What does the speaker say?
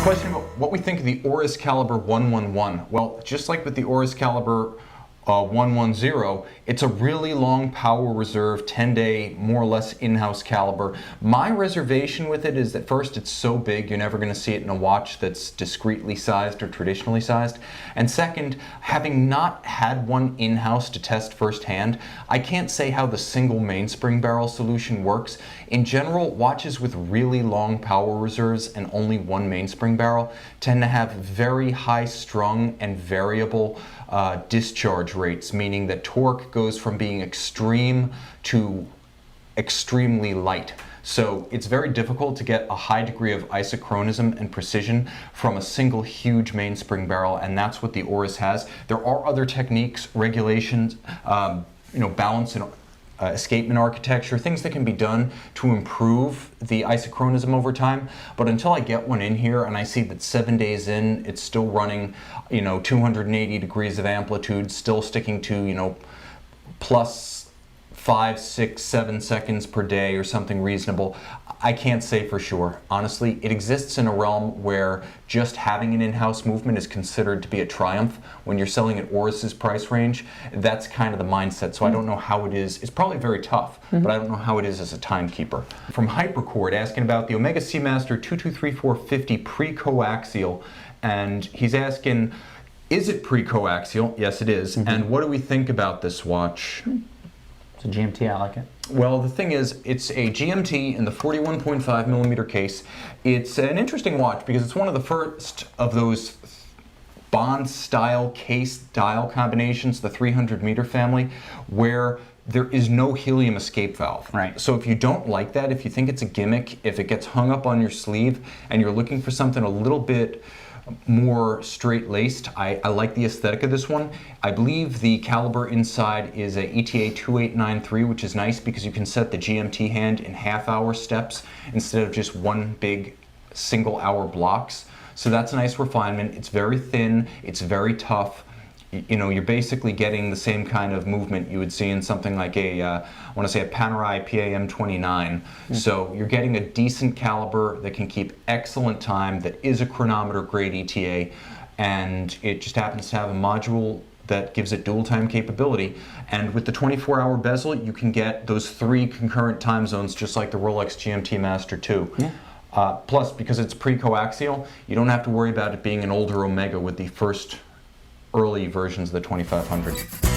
Question about what we think of the Oris caliber 111. Well, just like with the Oris caliber 110, it's a really long power reserve, 10-day, more or less in-house caliber. My reservation with it is that first, it's so big, you're never going to see it in a watch that's discreetly sized or traditionally sized. And second, having not had one in-house to test firsthand, I can't say how the single mainspring barrel solution works. In general, watches with really long power reserves and only one mainspring barrel tend to have very high strung and variable discharge rates, meaning that torque goes from being extreme to extremely light. So it's very difficult to get a high degree of isochronism and precision from a single huge mainspring barrel, and that's what the Oris has. There are other techniques, regulations, balance and escapement architecture, things that can be done to improve the isochronism over time. But until I get one in here and I see that 7 days in, it's still running, 280 degrees of amplitude, still sticking to, plus 5, 6, 7 seconds per day or something reasonable, I can't say for sure. Honestly, it exists in a realm where just having an in-house movement is considered to be a triumph. When you're selling at Oris's price range, that's kind of the mindset. So I don't know how it is. It's probably very tough, but I don't know how it is as a timekeeper. From Hypercord, asking about the Omega Seamaster 223450 pre-coaxial, and he's asking, is it pre-coaxial? Yes, it is. And what do we think about this watch? It's a GMT, I like it. Well, the thing is, it's a GMT in the 41.5 millimeter case. It's an interesting watch because it's one of the first of those Bond style case dial combinations, the 300 meter family, where there is no helium escape valve. Right. So if you don't like that, if you think it's a gimmick, if it gets hung up on your sleeve and you're looking for something a little bit more straight-laced, I like the aesthetic of this one. I believe the caliber inside is a ETA 2893, which is nice because you can set the GMT hand in half-hour steps instead of just one big single-hour blocks. So that's a nice refinement. It's very thin, it's very tough. You're basically getting the same kind of movement you would see in something like I want to say a Panerai PAM29. So you're getting a decent caliber that can keep excellent time, that is a chronometer grade ETA, and it just happens to have a module that gives it dual time capability. And with the 24-hour bezel, you can get those 3 concurrent time zones just like the Rolex GMT Master 2. Yeah. Plus, because it's pre-coaxial, you don't have to worry about it being an older Omega with the first early versions of the 2500.